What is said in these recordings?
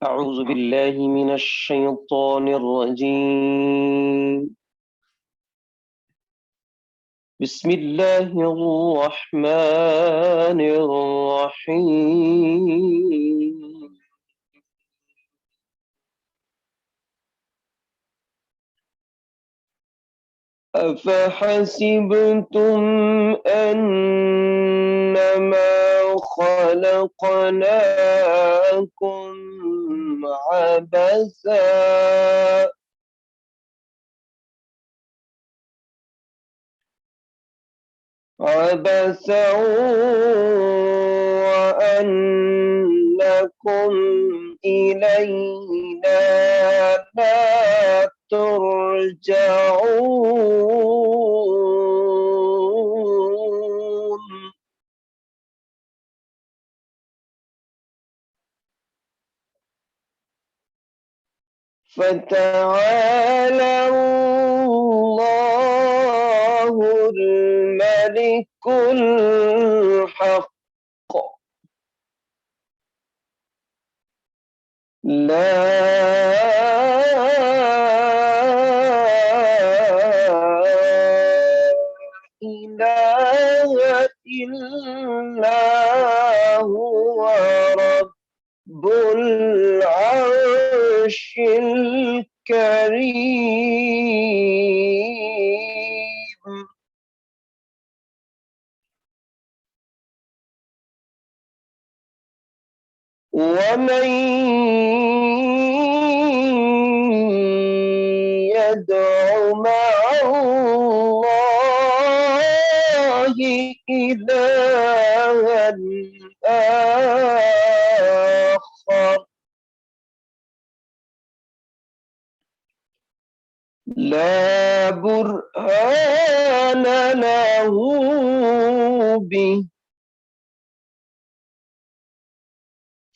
أعوذ بالله من الشيطان الرجيم. بسم الله الرحمن الرحيم. أفحسبتم أنما خلقناكم عبثا وأنكم إلينا لا ترجعون. فتعالى الله الملك الحق لا إله إلا هو رب العرش الكريم. ومن يدع مع الله إلها آخر لا برهان له به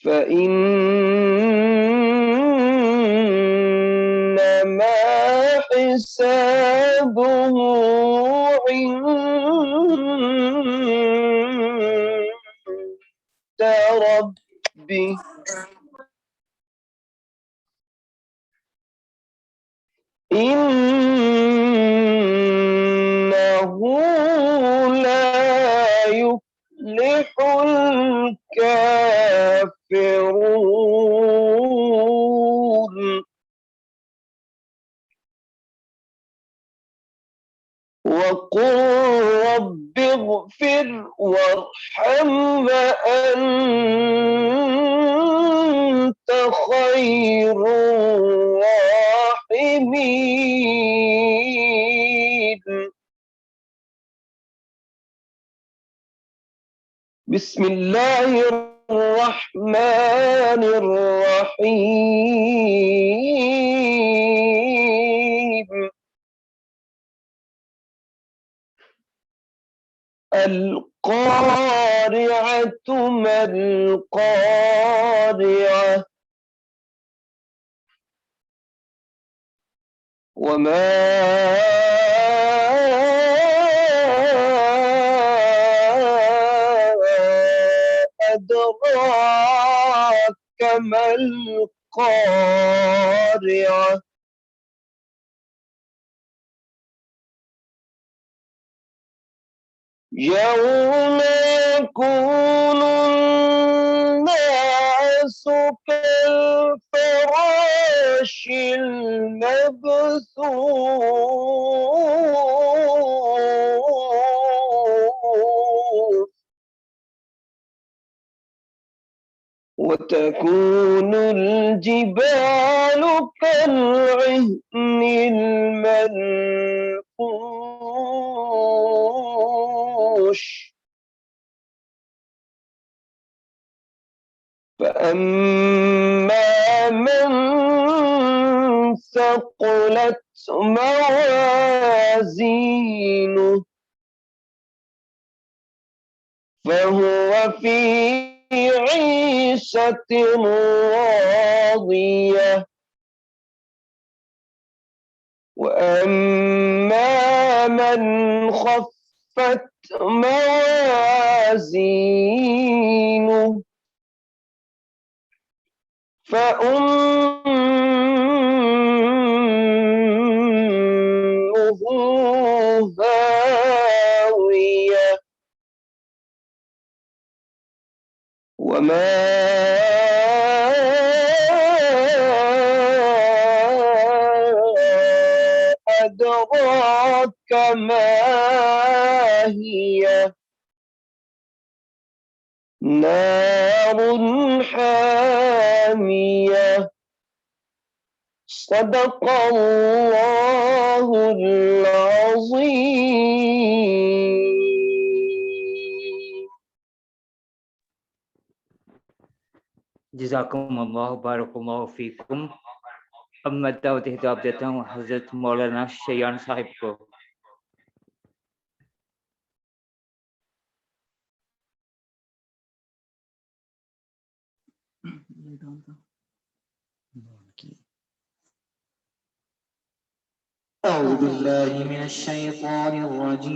فإنما حسابه عند ربه إنه لا يفلح الكافرون. وقل رب اغفر وارحم وأنت خير الراحمين. بسم الله الرحمن الرحيم. القارعة ما القارعة وما أدراك ما القارعة يوم يكون الناس كالفراش المبثوث وتكون الجبال كالعهن المنفوش فأما من ثقلت موازينه فهو في عيشة راضية وأما من خفت موازينه فأمه هاوية وما أدراك ما هي نار حامية صدق الله العظيم. جزاکم اللہ بارک اللہ فیکم. اب میں دعوت خطاب دیتا ہوں حضرت مولانا شیان صاحب کو. أعوذ بالله من الشيطان الرجيم.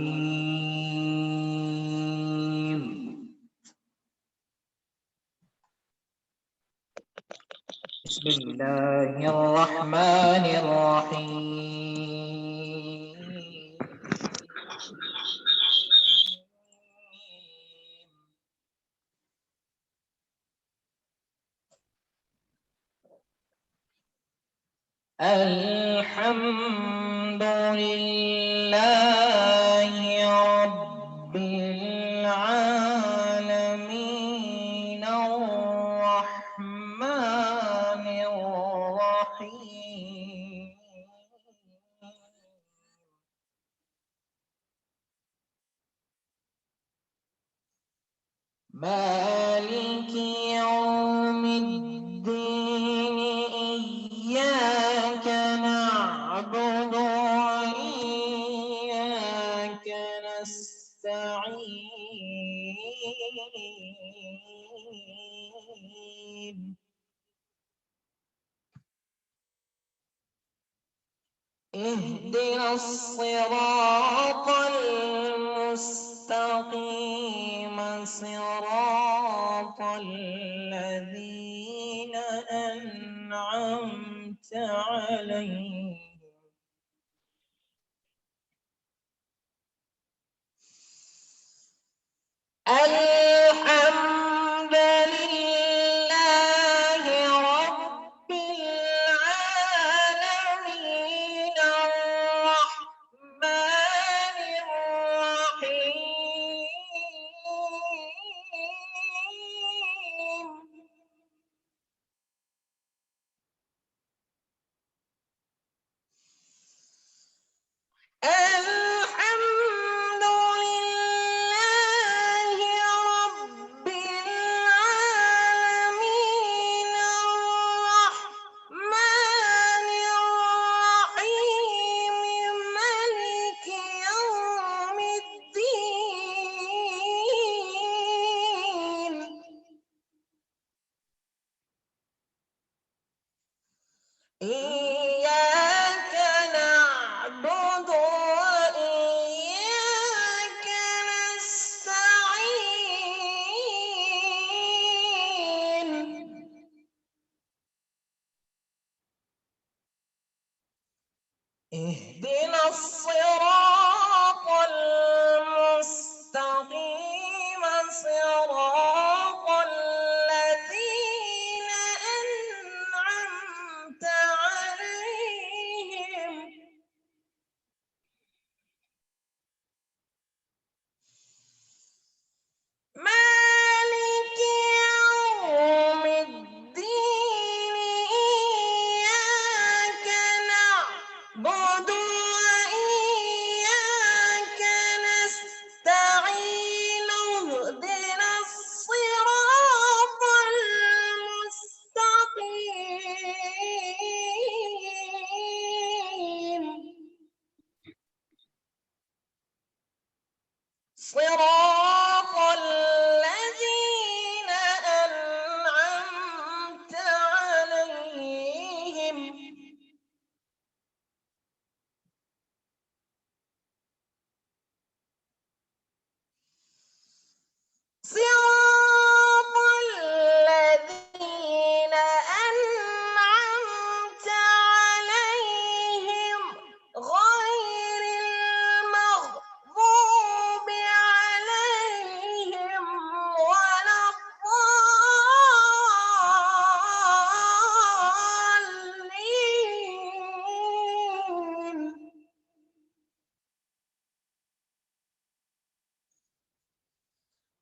بسم الله الرحمن الرحيم. الحمد لله رب العالمين الرحمن الرحيم مالك يوم الدين إياك نعبد وإياك نستعين اهدنا الصراط المستقيم صراط الذين أنعمت عليهم الحمد لله رب العالمين الرحمن الرحيم.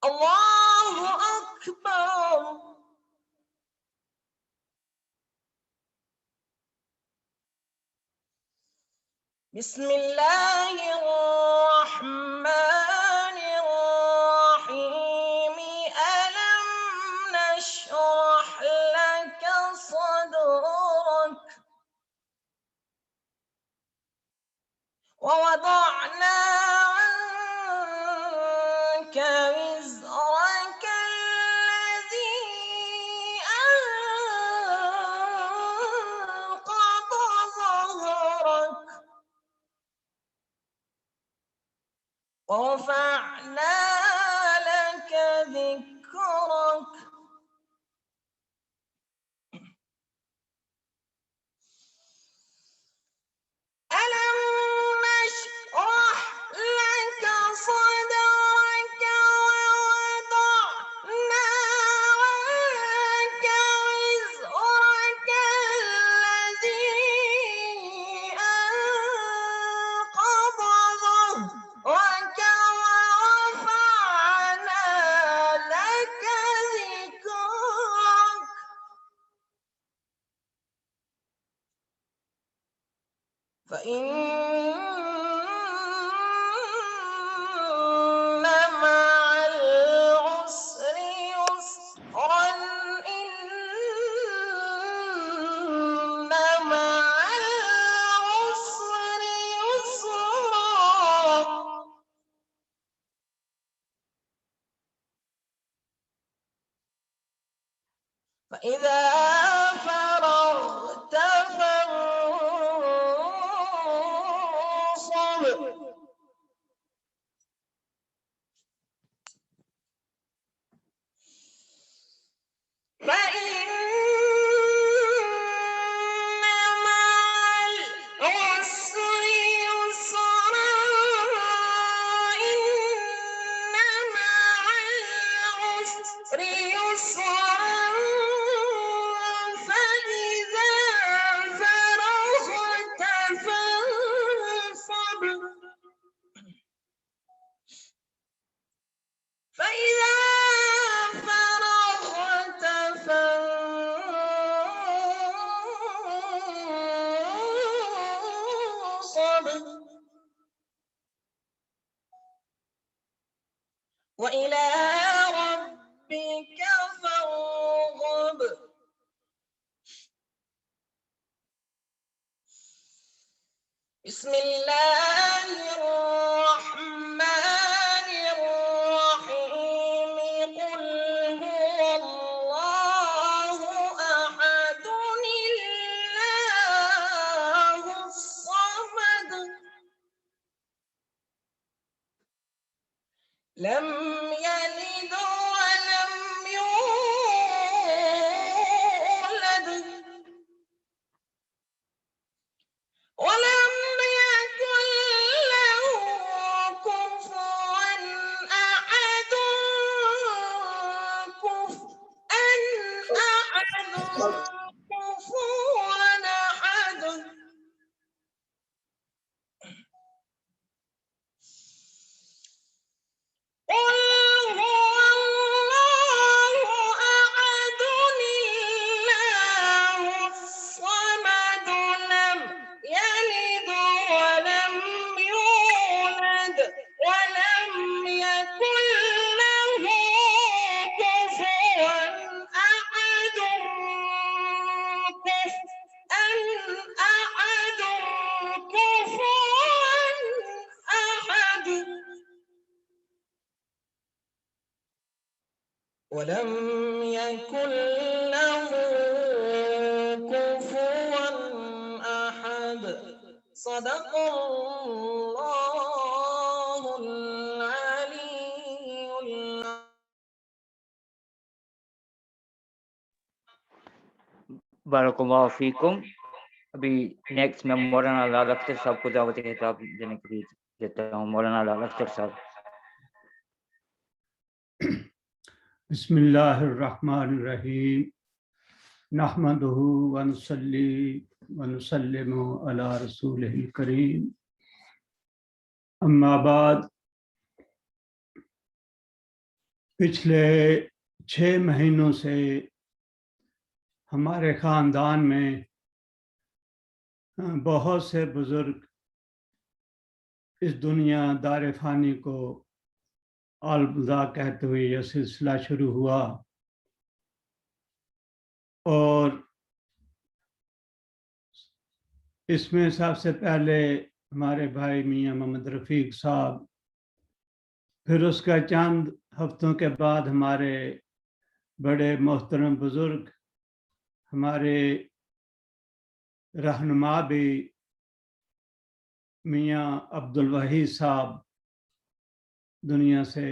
الله أكبر. بسم الله الرحمن الرحيم. ألم نشرح لك صدرك ووضعنا عنك وزرك الذي أنقض ظهرك ورفعنا لك ذكرك. ألم نشرح لك صدرك ووضعنا عنك وزرك الذي أنقض ظهرك ورفعنا لك ذكرك. فإن مع العسر يسرا. إن مع العسر يسرا. فإذا فرغت فانصب. فإن مع العسر يسرا. إن مع العسر يسرا. فإذا فرغت فانصب. فإذا فرغت فانصب. وإلى ربك فارغب. بسم الله الرحمن الرحيم. قل هو الله أحد الله الصمد لم يلد ولم يولد ولم يكن له كفوا أحد. كفوا أحد. كفوا أحد. قل هو الله أحد الله الصمد لم يلد ولم يولد ولم يكن له كفوا أحد. كفوا أحد. كفوا أحد. ولم يكن له كفوا أحد. صدق الله العلي العظيم. بارک فیکم. ابھی نیکسٹ میں مولانا لال اختر صاحب کو دعوت خطاب دینے کے لیے دیتا ہوں. مولانا لال اختر صاحب. بسم اللہ الرحمن الرحیم. نحمدہ ونصلی ونسلم علی رسولہ الکریم. اما بعد. پچھلے 6 مہینوں سے ہمارے خاندان میں بہت سے بزرگ اس دنیا دار فانی کو الوداع کہتے ہوئے یہ سلسلہ شروع ہوا، اور اس میں سب سے پہلے ہمارے بھائی میاں محمد رفیق صاحب، پھر اس کا چند ہفتوں کے بعد ہمارے بڑے محترم بزرگ، ہمارے رہنما بھی میاں عبدالوحید صاحب دنیا سے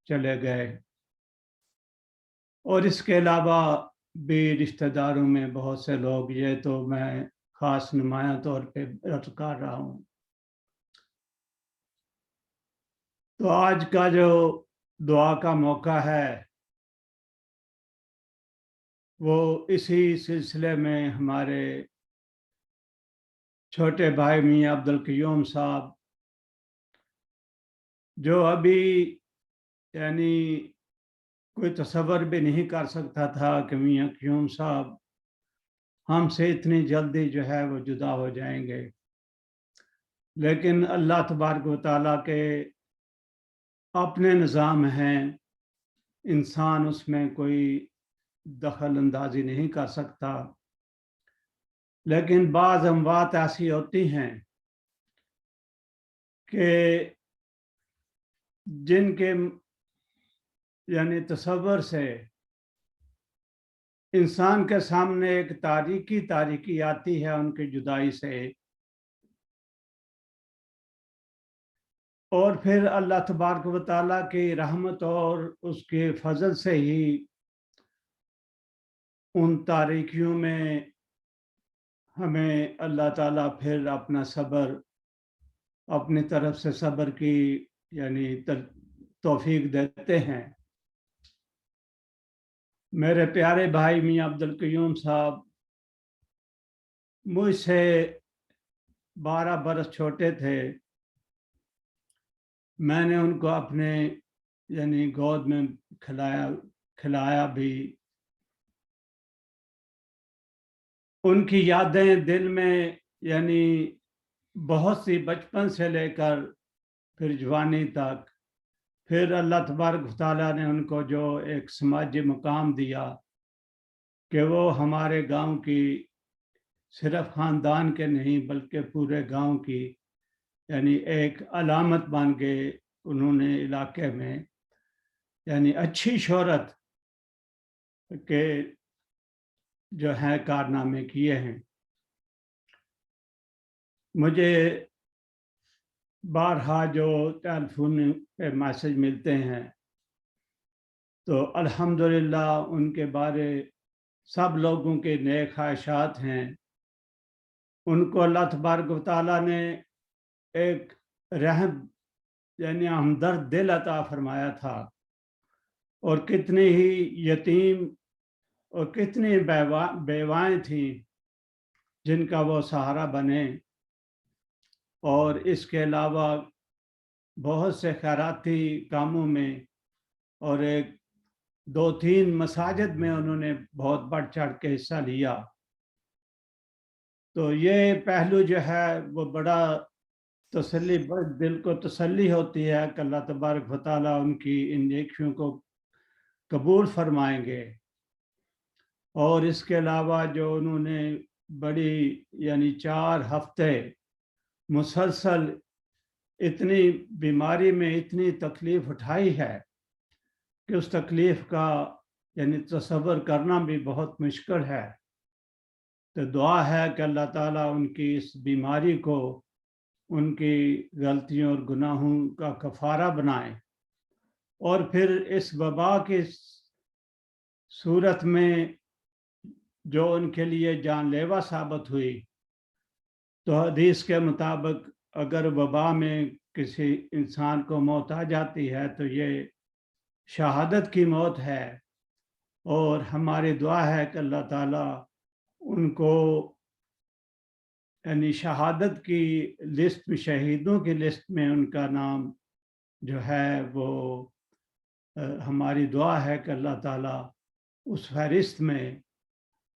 چلے گئے، اور اس کے علاوہ بھی رشتہ داروں میں بہت سے لوگ، یہ تو میں خاص نمایاں طور پہ عرض کر رہا ہوں۔ تو آج کا جو دعا کا موقع ہے وہ اسی سلسلے میں ہمارے چھوٹے بھائی میاں عبدالقیوم صاحب، جو ابھی یعنی کوئی تصور بھی نہیں کر سکتا تھا کہ میاں قیوم صاحب ہم سے اتنی جلدی جو ہے وہ جدا ہو جائیں گے، لیکن اللہ تبارک و تعالیٰ کے اپنے نظام ہیں، انسان اس میں کوئی دخل اندازی نہیں کر سکتا۔ لیکن بعض اموات ایسی ہوتی ہیں کہ جن کے یعنی تصور سے انسان کے سامنے ایک تاریکی آتی ہے ان کی جدائی سے، اور پھر اللہ تبارک و تعالیٰ کی رحمت اور اس کے فضل سے ہی ان تاریکیوں میں ہمیں اللہ تعالیٰ پھر اپنا صبر، اپنی طرف سے صبر کی یعنی توفیق دیتے ہیں۔ میرے پیارے بھائی میاں عبدالقیوم صاحب مجھ سے 12 برس چھوٹے تھے، میں نے ان کو اپنے یعنی گود میں کھلایا بھی۔ ان کی یادیں دل میں یعنی بہت سی بچپن سے لے کر پھر جوانی تک، پھر اللہ تبارک و تعالیٰ نے ان کو جو ایک سماجی مقام دیا کہ وہ ہمارے گاؤں کی صرف خاندان کے نہیں بلکہ پورے گاؤں کی یعنی ایک علامت بن گئے۔ انہوں نے علاقے میں یعنی اچھی شہرت کے جو ہیں کارنامے کیے ہیں۔ مجھے بارہا جو ٹیلیفون پہ میسج ملتے ہیں تو الحمدللہ ان کے بارے سب لوگوں کے نیک خواہشات ہیں۔ ان کو اللہ تبارک و تعالیٰ نے ایک رحم یعنی ہمدرد دل عطا فرمایا تھا، اور کتنے ہی یتیم اور کتنی بیوائیں تھیں جن کا وہ سہارا بنے، اور اس کے علاوہ بہت سے خیراتی کاموں میں اور 2-3 مساجد میں انہوں نے بہت بڑھ چڑھ کے حصہ لیا۔ تو یہ پہلو جو ہے وہ بڑا تسلی، دل کو تسلی ہوتی ہے کہ اللہ تبارک و تعالیٰ ان کی ان نیکیوں کو قبول فرمائیں گے۔ اور اس کے علاوہ جو انہوں نے بڑی یعنی 4 ہفتے مسلسل اتنی بیماری میں اتنی تکلیف اٹھائی ہے کہ اس تکلیف کا یعنی تصور کرنا بھی بہت مشکل ہے۔ تو دعا ہے کہ اللہ تعالیٰ ان کی اس بیماری کو ان کی غلطیوں اور گناہوں کا کفارہ بنائے، اور پھر اس وبا کی صورت میں جو ان کے لیے جان لیوا ثابت ہوئی، تو حدیث کے مطابق اگر وبا میں کسی انسان کو موت آ جاتی ہے تو یہ شہادت کی موت ہے، اور ہماری دعا ہے کہ اللہ تعالیٰ ان کو یعنی شہادت کی لسٹ میں، شہیدوں کی لسٹ میں ان کا نام جو ہے وہ ہماری دعا ہے کہ اللہ تعالیٰ اس فہرست میں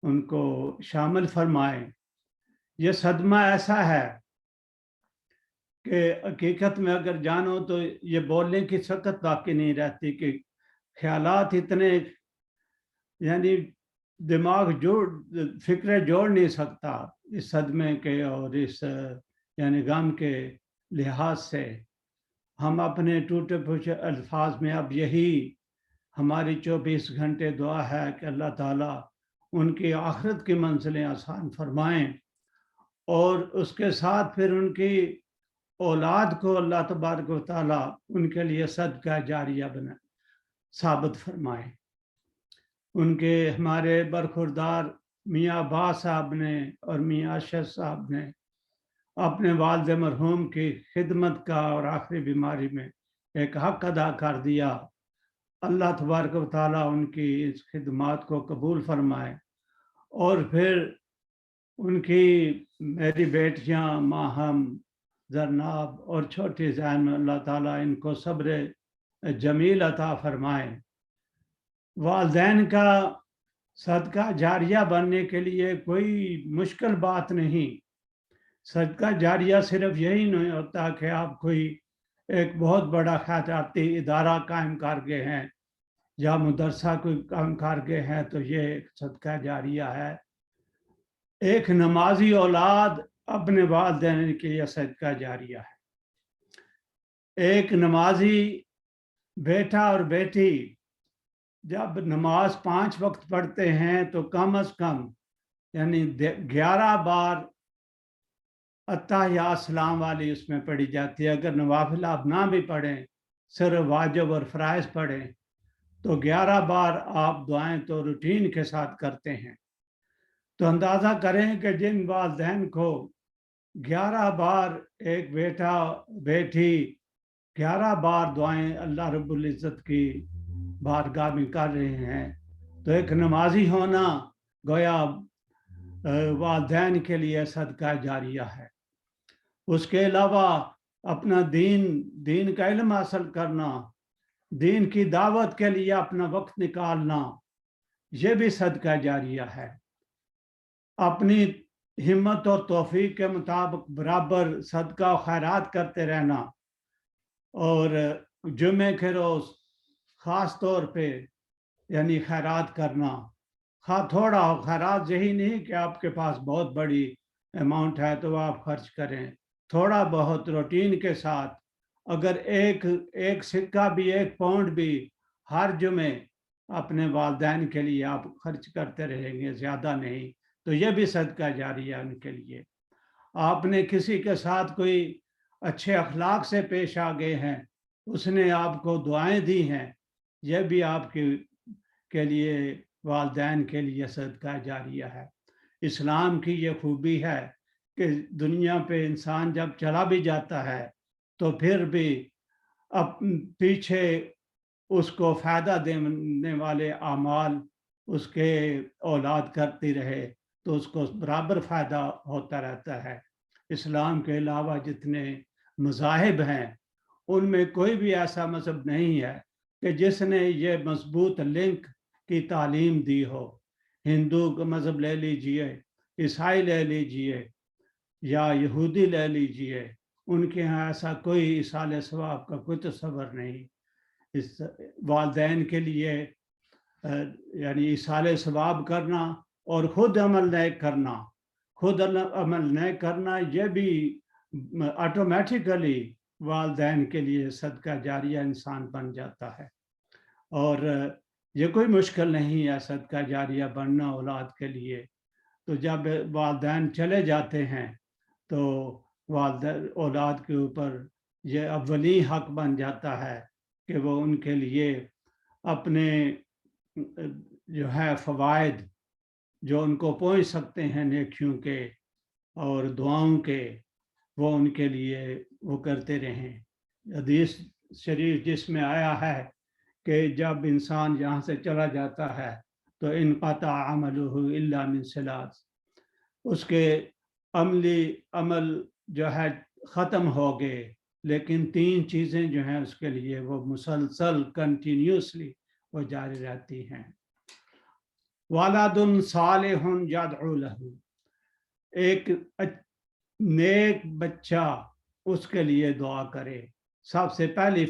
ان کو شامل فرمائیں۔ یہ صدمہ ایسا ہے کہ حقیقت میں اگر جانو تو یہ بولنے کی سکت باقی نہیں رہتی کہ خیالات اتنے، یعنی دماغ فکریں جوڑ نہیں سکتا اس صدمے کے اور اس یعنی غم کے لحاظ سے۔ ہم اپنے ٹوٹے پھوٹے الفاظ میں اب یہی ہماری 24 گھنٹے دعا ہے کہ اللہ تعالیٰ ان کی آخرت کی منزلیں آسان فرمائیں، اور اس کے ساتھ پھر ان کی اولاد کو اللہ تبارک و تعالیٰ ان کے لیے صدقہ جاریہ ثابت فرمائیں۔ ان کے ہمارے برخوردار میاں عباس صاحب نے اور میاں اشرف صاحب نے اپنے والد مرحوم کی خدمت کا اور آخری بیماری میں ایک حق ادا کر دیا۔ اللہ تبارک و تعالیٰ ان کی اس خدمات کو قبول فرمائے، اور پھر ان کی میری بیٹیاں ماہم، زرناب اور چھوٹی زین، اللہ تعالیٰ ان کو صبر جمیل عطا فرمائے۔ والدین کا صدقہ جاریہ بننے کے لیے کوئی مشکل بات نہیں۔ صدقہ جاریہ صرف یہی نہیں ہوتا کہ آپ کوئی ایک بہت بڑا خیراتی ادارہ قائم کر گئے ہیں یا مدرسہ کوئی قائم کر گئے ہیں تو یہ ایک صدقہ جاریہ ہے۔ ایک نمازی اولاد اپنے والدین کے لیے صدقہ جاریہ ہے۔ ایک نمازی بیٹا اور بیٹی جب نماز 5 وقت پڑھتے ہیں تو کم از کم یعنی 11 بار اتحیات سلام والی اس میں پڑھی جاتی ہے۔ اگر نوافل آپ نہ بھی پڑھیں، صرف واجب اور فرائض پڑھیں، تو 11 بار آپ دعائیں تو روٹین کے ساتھ کرتے ہیں۔ تو اندازہ کریں کہ جن والدین کو 11 بار ایک بیٹا بیٹی 11 بار دعائیں اللہ رب العزت کی بارگاہ میں کر رہے ہیں، تو ایک نمازی ہونا گویا والدین کے لیے صدقہ جاریہ ہے۔ اس کے علاوہ اپنا دین کا علم حاصل کرنا، دین کی دعوت کے لیے اپنا وقت نکالنا، یہ بھی صدقہ جاریہ ہے۔ اپنی ہمت اور توفیق کے مطابق برابر صدقہ و خیرات کرتے رہنا، اور جمعے کے روز خاص طور پہ یعنی خیرات کرنا، خواہ تھوڑا ہو۔ خیرات یہی نہیں کہ آپ کے پاس بہت بڑی اماؤنٹ ہے تو آپ خرچ کریں، تھوڑا بہت روٹین کے ساتھ۔ اگر ایک سکہ بھی، 1 پاؤنڈ بھی ہر جمعے اپنے والدین کے لیے آپ خرچ کرتے رہیں گے، زیادہ نہیں، تو یہ بھی صدقہ جاریہ ان کے لیے۔ آپ نے کسی کے ساتھ کوئی اچھے اخلاق سے پیش آ گئے ہیں، اس نے آپ کو دعائیں دی ہیں، یہ بھی آپ کے لیے والدین کے لیے صدقہ جاریہ ہے۔ اسلام کی یہ خوبی ہے کہ دنیا پہ انسان جب چلا بھی جاتا ہے تو پھر بھی پیچھے اس کو فائدہ دینے والے اعمال اس کے اولاد کرتی رہے تو اس کو برابر فائدہ ہوتا رہتا ہے۔ اسلام کے علاوہ جتنے مذاہب ہیں ان میں کوئی بھی ایسا مذہب نہیں ہے کہ جس نے یہ مضبوط لنک کی تعلیم دی ہو۔ ہندو کا مذہب لے لیجئے، عیسائی لے لیجئے یا یہودی لے لیجئے، ان کے ہاں ایسا کوئی ایصال ثواب کا کوئی تصور نہیں۔ اس والدین کے لیے یعنی ایصال ثواب کرنا اور خود عمل نیک کرنا، خود عمل نیک کرنا، یہ بھی آٹومیٹیکلی والدین کے لیے صدقہ جاریہ انسان بن جاتا ہے۔ اور یہ کوئی مشکل نہیں ہے صدقہ جاریہ بننا اولاد کے لیے۔ تو جب والدین چلے جاتے ہیں تو والدین اولاد کے اوپر یہ اولی حق بن جاتا ہے کہ وہ ان کے لیے اپنے جو ہے فوائد جو ان کو پہنچ سکتے ہیں نیکیوں کے اور دعاؤں کے، وہ ان کے لیے وہ کرتے رہیں۔ حدیث شریف جس میں آیا ہے کہ جب انسان یہاں سے چلا جاتا ہے تو انقطع عملہ الا من ثلاث، اس کے عمل جو ہے ختم ہو گئے لیکن 3 چیزیں جو ہیں اس کے لیے وہ مسلسل کنٹینیوسلی وہ جاری رہتی ہیں۔ والد صالح یدعو لہ، ایک نیک بچہ اس کے لیے دعا کرے، سب سے پہلی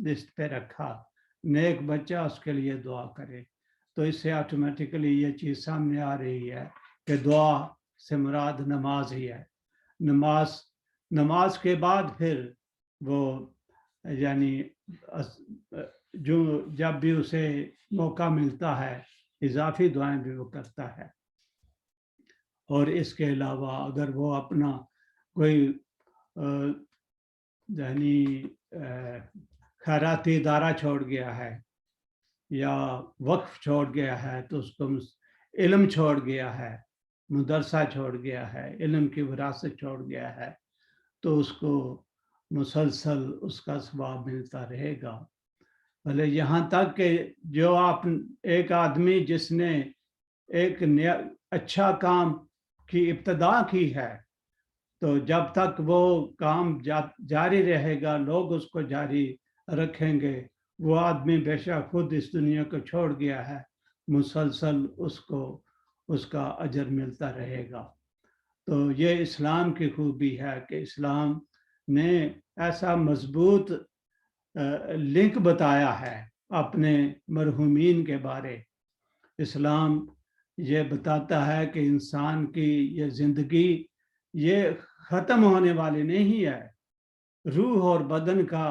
لسٹ پہ رکھا، نیک بچہ اس کے لیے دعا کرے۔ تو اس سے آٹومیٹیکلی یہ چیز سامنے آ رہی ہے کہ دعا سے مراد نماز ہی ہے۔ نماز کے بعد پھر وہ یعنی جو جب بھی اسے موقع ملتا ہے اضافی دعائیں بھی وہ کرتا ہے۔ اور اس کے علاوہ اگر وہ اپنا کوئی یعنی خیراتی ادارہ چھوڑ گیا ہے یا وقف چھوڑ گیا ہے تو اس کو علم چھوڑ گیا ہے، مدرسہ چھوڑ گیا ہے، علم کی وراثت چھوڑ گیا ہے، تو اس کو مسلسل اس کا ثواب ملتا رہے گا۔ بھلے یہاں تک کہ جو ایک آدمی جس نے ایک اچھا کام کی ابتدا کی ہے، تو جب تک وہ کام جاری رہے گا، لوگ اس کو جاری رکھیں گے، وہ آدمی بے شک خود اس دنیا کو چھوڑ گیا ہے، مسلسل اس کو اس کا اجر ملتا رہے گا۔ تو یہ اسلام کی خوبی ہے کہ اسلام نے ایسا مضبوط لنک بتایا ہے اپنے مرحومین کے بارے۔ اسلام یہ بتاتا ہے کہ انسان کی یہ زندگی یہ ختم ہونے والی نہیں ہے، روح اور بدن کا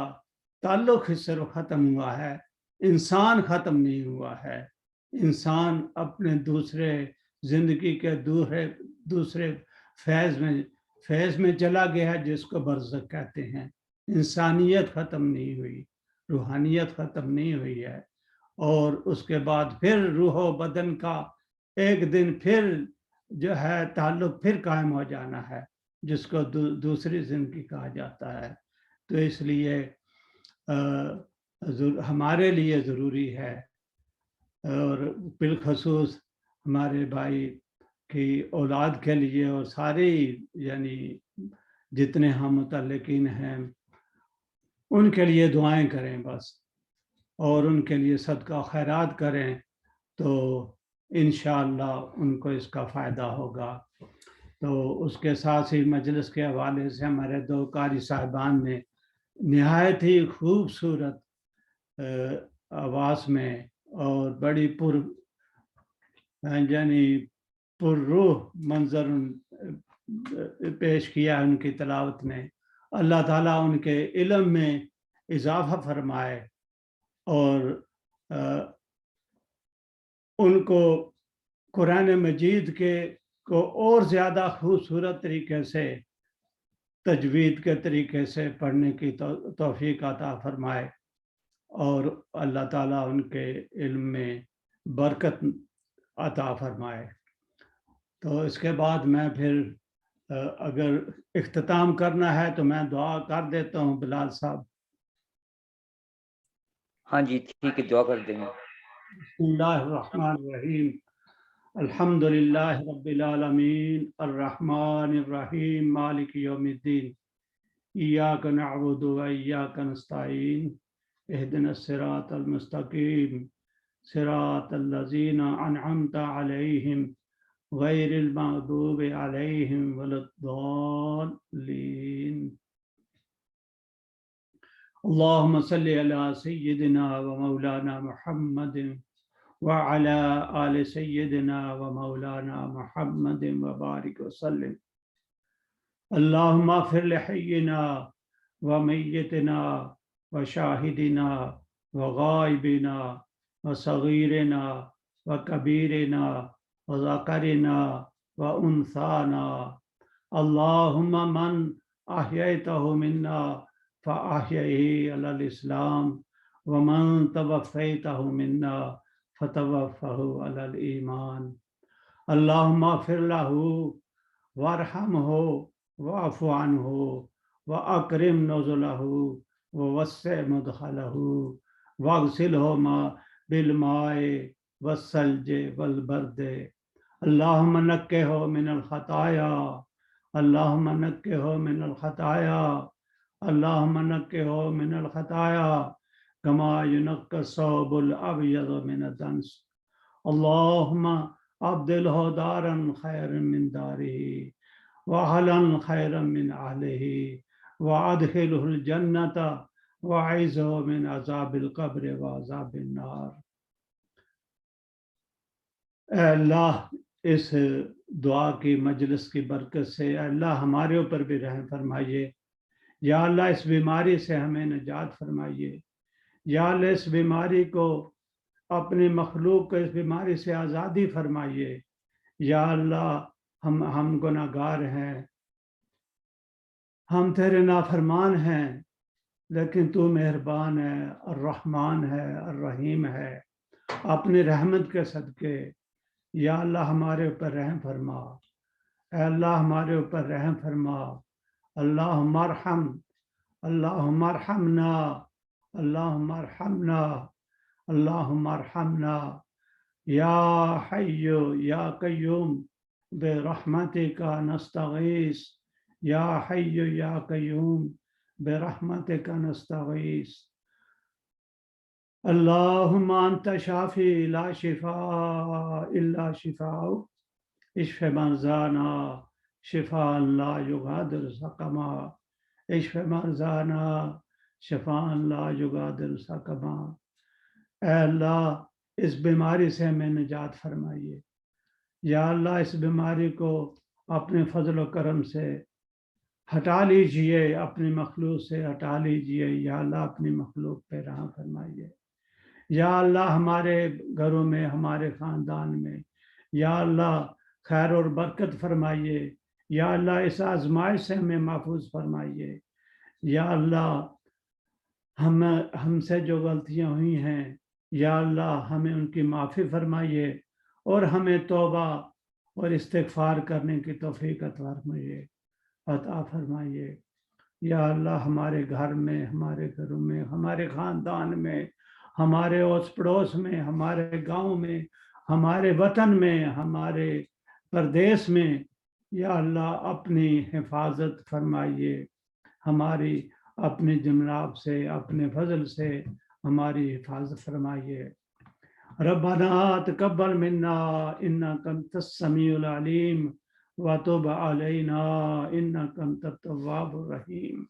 تعلق صرف ختم ہوا ہے، انسان ختم نہیں ہوا ہے۔ انسان اپنے دوسرے زندگی کے دوسرے فیض میں چلا گیا ہے، جس کو برزخ کہتے ہیں۔ انسانیت ختم نہیں ہوئی، روحانیت ختم نہیں ہوئی ہے، اور اس کے بعد پھر روح و بدن کا ایک دن پھر جو ہے تعلق پھر قائم ہو جانا ہے، جس کو دوسری زندگی کہا جاتا ہے۔ تو اس لیے ہمارے لیے ضروری ہے، اور بالخصوص ہمارے بھائی کی اولاد کے لیے اور سارے یعنی جتنے ہم متعلقین ہیں ان کے لیے دعائیں کریں بس، اور ان کے لیے صدقہ خیرات کریں، تو انشاءاللہ ان کو اس کا فائدہ ہوگا۔ تو اس کے ساتھ ہی مجلس کے حوالے سے ہمارے 2 قاری صاحبان نے نہایت ہی خوبصورت آواز میں اور بڑی یعنی پر روح منظر پیش کیا ان کی تلاوت میں۔ اللہ تعالیٰ ان کے علم میں اضافہ فرمائے اور ان کو قرآن مجید کو اور زیادہ خوبصورت طریقے سے تجوید کے طریقے سے پڑھنے کی توفیق عطا فرمائے، اور اللہ تعالیٰ ان کے علم میں برکت عطا فرمائے۔ تو اس کے بعد میں پھر اگر اختتام کرنا ہے تو میں دعا کر دیتا ہوں بلال صاحب۔ ہاں جی ٹھیک ہے، دعا کر دیں گے۔ بسم اللہ الرحمن الرحیم، الحمد للہ رب العالمین الرحمن الرحیم مالک یوم الدین، ایاک نعبد و ایاک نستعین، اہدنا الصراط المستقیم، صراط الذین انعمت علیہم غیر المغضوب علیہم ولا الضالین۔ اللہم صلی علی سیدنا و مولانا محمد وعلى آل سيدنا ومولانا محمد وبارك وسلم۔ اللهم اغفر لحينا وميتنا وشاهدنا وغائبنا وصغيرنا وكبيرنا وذكرنا وأنثانا، اللهم من أحييته منا فأحيه على الإسلام، ومن توفيته منا فتوفه على الإيمان۔ اللهم اغفر له وارحمه واعف عنه وأكرم نزله ووسع مدخله واغسله بالماء والثلج والبرد۔ اللهم نقه من الخطايا، اللهم نقه من الخطايا، اللهم نقه من الخطايا كما ينقى الثوب الأبيض من الدنس اللهم أبدله دارا خيرا من داره وأهلا خيرا من أهله وأدخله الجنة وأعيذه من عذاب القبر وعذاب النار. اے اللہ اس دعا کی مجلس کی برکت سے اے اللہ ہمارے اوپر بھی رحم فرمائیے. یا اللہ اس بیماری سے ہمیں نجات فرمائیے. یا اللہ اس بیماری کو اپنی مخلوق کو اس بیماری سے آزادی فرمائیے. یا اللہ ہم گناہگار ہیں, ہم تیرے نافرمان ہیں, لیکن تو مہربان ہے, الرحمن ہے, الرحیم ہے. اپنی رحمت کے صدقے یا اللہ ہمارے اوپر رحم فرما. اے اللہ ہمارے اوپر رحم فرما. اللہم ارحم, اللہم ارحمنا, اللہم ارحمنا, اللہم ارحمنا. یا حی یا قیوم برحمتک نستغیث, یا حی یا قیوم برحمتک نستغیث. اللہم انت شافی لا شفاء الا شفاءک, اشف مرضانا شفاء لا یغادر سقما, اشف مرضانا شفاء لا یغادر سقما. اے اللہ اس بیماری سے ہمیں نجات فرمائیے. یا اللہ اس بیماری کو اپنے فضل و کرم سے ہٹا لیجئے, اپنی مخلوق سے ہٹا لیجئے. یا اللہ اپنی مخلوق پہ رحم فرمائیے. یا اللہ ہمارے گھروں میں, ہمارے خاندان میں یا اللہ خیر اور برکت فرمائیے. یا اللہ اس آزمائش سے ہمیں محفوظ فرمائیے. یا اللہ ہم سے جو غلطیاں ہوئی ہیں یا اللہ ہمیں ان کی معافی فرمائیے اور ہمیں توبہ اور استغفار کرنے کی توفیق عطا فرمائیے. یا اللہ ہمارے گھر میں, ہمارے گھروں میں, ہمارے خاندان میں, ہمارے اوس پڑوس میں, ہمارے گاؤں میں, ہمارے وطن میں, ہمارے پردیس میں یا اللہ اپنی حفاظت فرمائیے. ہماری اپنے جناب سے, اپنے فضل سے ہماری حفاظت فرمائیے. ربنا تقبل منا انک انت السمیع العلیم وتب علینا انک انت التواب الرحیم.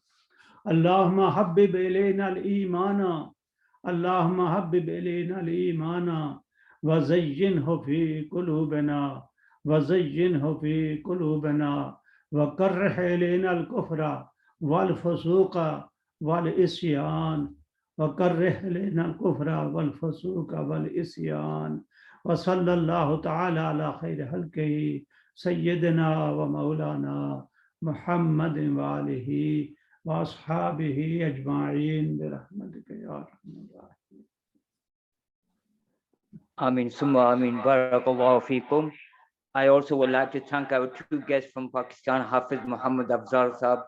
اللہم حبب الینا الایمان, اللہم حبب الینا الایمان وزینہ فی قلوبنا, وزینہ فی قلوبنا وکرہ الینا الکفر والفسوق والعصیان, وکرہ الینا الکفر والفسوق والعصیان. وصلی اللہ تعالی علی خیر خلقہ سیدنا و مولانا محمد وآلہ واصحابہ اجمعین برحمتک یا ارحم الراحمین. Amin, Summa Amin, Barakallahu Feekum. I also would like to thank our two guests from Pakistan, Hafiz Muhammad Afzal Sahab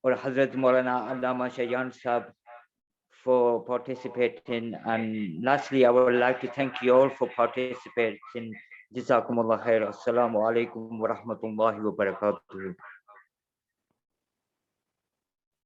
or Hazrat Maulana Allama Shayan Sahab, for participating. And lastly, I would like to thank you all for participating. Jazakumullah khair. Assalamu alaikum wa rahmatullahi wa barakatuh.